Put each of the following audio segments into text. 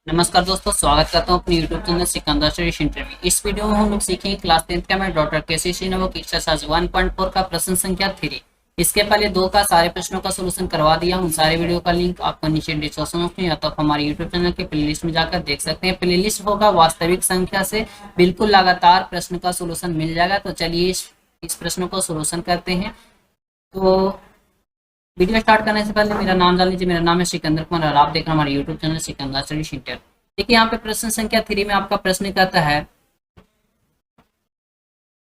नमस्कार दोस्तों, स्वागत करता हूं अपने YouTube channel Sikandar study centre में। इस वीडियो में हम लोग सीखेंगे क्लास 10th का मैं डॉक्टर केसी श्रीनवो की एक्सरसाइज 1.4 का प्रश्न संख्या 3। इसके पहले दो का सारे प्रश्नों का सॉल्यूशन करवा दिया हूं। सारे वीडियो का लिंक आपको नीचे डिस्क्रिप्शन में या तो हमारे YouTube चैनल के प्लेलिस्ट में जाकर देख सकते हैं। प्लेलिस्ट होगा वास्तविक संख्या से बिल्कुल लगातार प्रश्न का सोल्यूशन मिल जाएगा। तो चलिए इस प्रश्न को सोल्यूशन करते हैं। तो वीडियो स्टार्ट करने से पहले मेरा नाम जान लीजिए। मेरा नाम है सिकंदर कुमार और आप देख रहे हैं हमारे YouTube channel Sikandar study centre. देखिए यहाँ पे प्रश्न संख्या 3 में आपका प्रश्न कहता है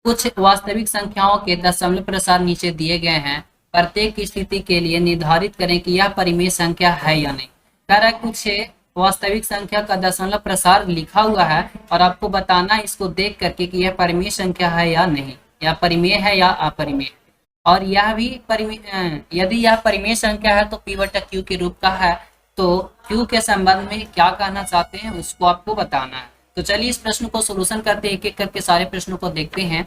कुछ वास्तविक संख्याओं के दशमलव प्रसार नीचे दिए गए हैं। प्रत्येक स्थिति के लिए निर्धारित करें कि यह परिमेय संख्या है या नहीं। कह रहा है कुछ वास्तविक संख्या का दशमलव प्रसार लिखा हुआ है और आपको बताना है इसको देख करके कि यह परिमेय संख्या है या नहीं, या परिमेय है या अपरिमेय। और यह भी यदि यह परिमेय संख्या है तो P बटा Q के रूप का है, तो Q के संबंध में क्या कहना चाहते हैं उसको आपको बताना है। तो चलिए इस प्रश्न को सोल्यूशन करते हैं, एक एक करके सारे प्रश्नों को देखते हैं।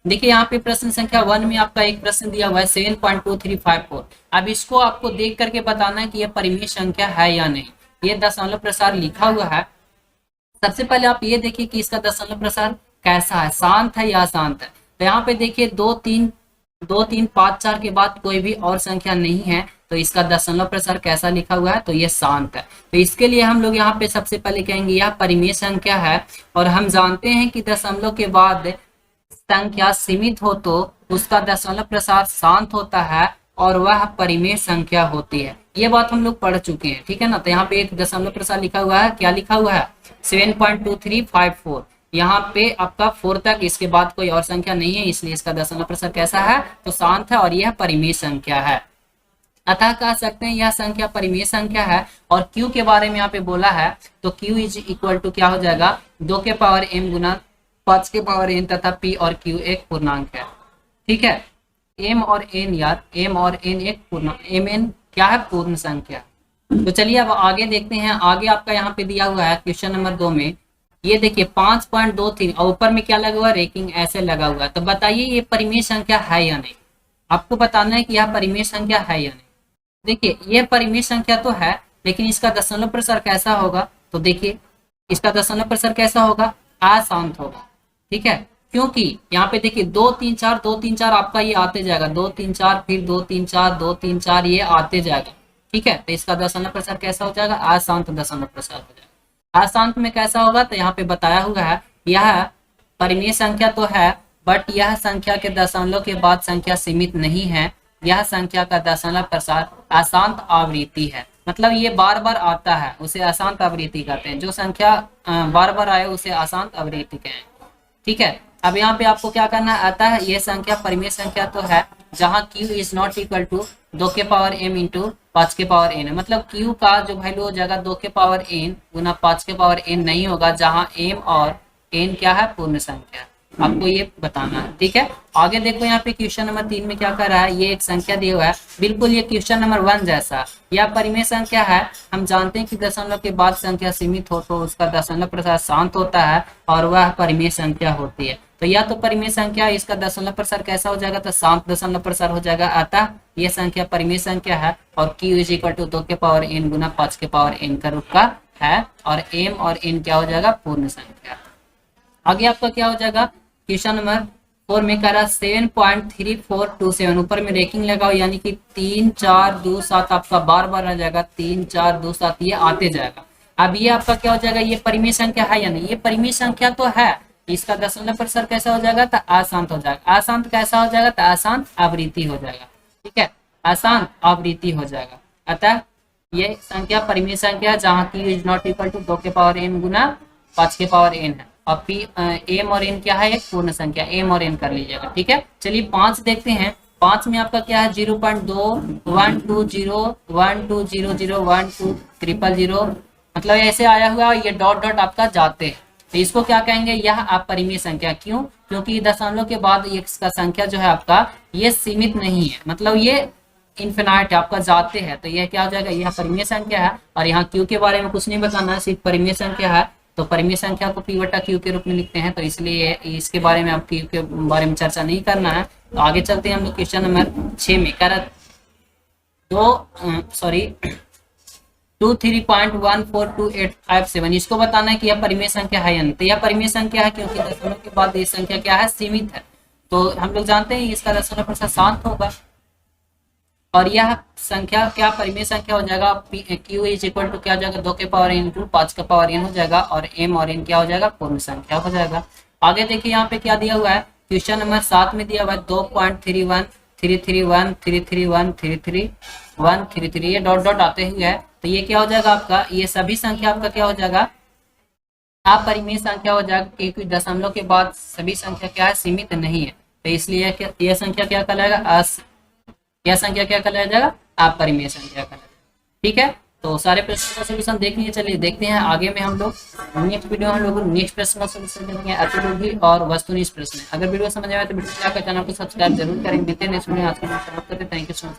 देखिए यहाँ पे प्रश्न संख्या 1 में आपका एक प्रश्न दिया हुआ है 7.2354। अब इसको आपको देख करके बताना है कि यह परिमेय संख्या है या नहीं। ये दशमलव प्रसार लिखा हुआ है। सबसे पहले आप ये देखिए कि इसका दशमलव प्रसार कैसा है, शांत है या अशांत है। तो यहाँ पे देखिए 2 3 5 4 के बाद कोई भी और संख्या नहीं है, तो इसका दशमलव प्रसार कैसा लिखा हुआ है, तो ये शांत है। तो इसके लिए हम लोग यहाँ पे सबसे पहले कहेंगे यह परिमेय संख्या है। और हम जानते हैं कि दशमलव के बाद संख्या सीमित हो तो उसका दशमलव प्रसार शांत होता है और वह परिमेय संख्या होती है। ये बात हम लोग पढ़ चुके हैं, ठीक है ना। तो यहाँ पे एक दशमलव प्रसार लिखा हुआ है, क्या लिखा हुआ है 7.2354। यहाँ पे आपका 4 तक, इसके बाद कोई और संख्या नहीं है, इसलिए इसका दशमलव प्रसार कैसा है, तो शांत है और यह परिमेय संख्या है। अतः कह सकते हैं यह संख्या परिमेय संख्या है। और Q के बारे में यहाँ पे बोला है, तो Q इज इक्वल टू क्या हो जाएगा 2 के पावर m गुना 5 के पावर n, तथा P और Q एक पूर्णांक है, ठीक है। m और n यार, m और n एक पूर्णांक, mn क्या है, पूर्ण संख्या। तो चलिए अब आगे देखते हैं। आगे आपका यहाँ पे दिया हुआ है क्वेश्चन नंबर 2 में, ये देखिए 5.23 और ऊपर में क्या लगा हुआ है, रेकिंग ऐसे लगा हुआ है। तो बताइए ये परिमेय संख्या है या नहीं। आपको बताना है कि यह परिमेय संख्या है या नहीं। देखिए ये परिमेय संख्या तो है, लेकिन इसका दशमलव प्रसार कैसा होगा, तो देखिए इसका दशमलव प्रसार कैसा होगा, अशांत होगा, ठीक है। क्योंकि यहाँ पे देखिए 2 3 4 2 3 4 आपका ये आते जाएगा, 2 3 4 फिर 2 3 4 2 3 4 ये आते जाएगा, ठीक है। तो इसका दशमलव प्रसार कैसा हो जाएगा, अशांत दशमलव प्रसार हो जाएगा। अशांत में कैसा होगा, तो यहाँ पे बताया हुआ है यह परिमेय संख्या तो है, बट यह संख्या के दशमलव के बाद संख्या सीमित नहीं है। यह संख्या का दशमलव प्रसार अशांत आवृत्ति है, मतलब ये बार बार आता है, उसे अशांत आवृत्ति कहते हैं। जो संख्या बार बार आए उसे अशांत आवृत्ति कहें, ठीक है। अब यहाँ पे आपको क्या करना आता है, ये संख्या परिमेय संख्या तो है जहाँ Q is not equal to 2 के पावर m इंटू 5 के पावर n है। मतलब Q का जो वैल्यू हो जाएगा 2 के पावर n गुना 5 के पावर n नहीं होगा, जहाँ m और n क्या है, पूर्ण संख्या। आपको ये बताना है, ठीक है। आगे देखो यहाँ पे क्वेश्चन नंबर 3 में क्या कर रहा है, ये एक संख्या दिया हुआ है, बिल्कुल ये क्वेश्चन नंबर 1 जैसा। यह परिमेय संख्या है। हम जानते हैं कि दशमलव के बाद संख्या सीमित हो तो उसका दशमलव प्रसार शांत होता है और वह परिमेय संख्या होती है। तो यह तो परिमेय संख्या, इसका दशमलव प्रसार कैसा हो जाएगा, तो शांत दशमलव प्रसार हो जाएगा। अतः यह संख्या परिमेय संख्या है और Q इज इक्वल टू 2 के पावर n गुना 5 के पावर n का रूप का है, और m और n क्या हो जाएगा, पूर्ण संख्या। आगे आपका क्या हो जाएगा, क्वेश्चन नंबर 4 में कह रहा 7.3427, ऊपर में रेकिंग लगाओ, यानी कि 3 4 2 7 आपका बार बार आ जाएगा, 3 4 2 7 ये आते जाएगा। अब ये आपका क्या हो जाएगा, ये परिमेय संख्या है या नहीं, ये परिमेय संख्या तो है। इसका दशमलव प्रसार कैसा हो जाएगा, तो अशांत हो जाएगा। अशांत कैसा हो जाएगा, तो अशांत आवृत्ति हो जाएगा, ठीक है, अशांत आवृत्ति हो जाएगा। अतः ये संख्या परिमेय संख्या जहाँ Q is not equal to 2 के पावर m गुना 5 के पावर n है, और m और n क्या है, एक पूर्ण संख्या, m और n कर लीजिएगा, ठीक है। चलिए 5 देखते हैं। 5 में आपका क्या है 0.21200120000, मतलब ऐसे आया हुआ है, ये डॉट डॉट आपका जाते हैं, तो इसको क्या कहेंगे, यह अपरिमेय संख्या। क्यों, क्योंकि दशमलव के बाद इसका संख्या जो है आपका ये सीमित नहीं है, मतलब ये इन्फिनाइट है, आपका जाते हैं, तो यह क्या हो जाएगा, यह परिमेय संख्या है। और यहाँ Q के बारे में कुछ नहीं बताना है, सिर्फ परिमेय संख्या है। तो परिमेय संख्या को P बटा Q के रूप में लिखते हैं, तो इसलिए इसके बारे में आप Q के बारे में चर्चा नहीं करना है। तो आगे चलते हैं हम लोग क्वेश्चन नंबर 6 में। कह रहा 23.142857 इसको बताना है कि यह परिमेय संख्या है या नहीं। तो यह परिमेय संख्या है क्योंकि दशमलव के बाद ये संख्या क्या है, सीमित है। तो हम लोग जानते हैं इसका दशमलव प्रसार शांत होगा और यह संख्या क्या परिमेय संख्या हो जाएगा, Q इज इक्वल टू क्या हो जाएगा, 2 के पावर n इंटू 5 का पावर n हो जाएगा और m और n क्या हो जाएगा, पूर्ण संख्या हो जाएगा। आगे देखिए यहाँ पे क्या दिया हुआ है, क्वेश्चन नंबर 7 में दिया हुआ है 2.3133133133 ये डॉट डॉट आते हुए है। तो ये क्या हो जाएगा आपका, ये सभी संख्या आपका क्या हो जाएगा, अपरिमेय संख्या हो जाएगा क्योंकि दशमलव के बाद सभी संख्या क्या है, सीमित नहीं है। तो इसलिए यह संख्या क्या कहलाएगा, यह संख्या क्या कहलाया जाएगा, अपरिमेय संख्या कहलाएगा। ठीक है, तो सारे प्रश्न का सोल्यूशन देख लिए। चलिए देखते हैं आगे में हम लोग नेक्स्ट वीडियो में हम लोग नेक्स्ट प्रश्न का सोल्यूशन देखेंगे, एपिलॉजी और वस्तुनिष्ठ प्रश्न। अगर वीडियो समझ आए तो वीडियो चैनल को सब्सक्राइब जरूर करें। मिलते हैं नेक्स्ट वीडियो, आज के लिए समाप्त करते हैं। Thank you so much.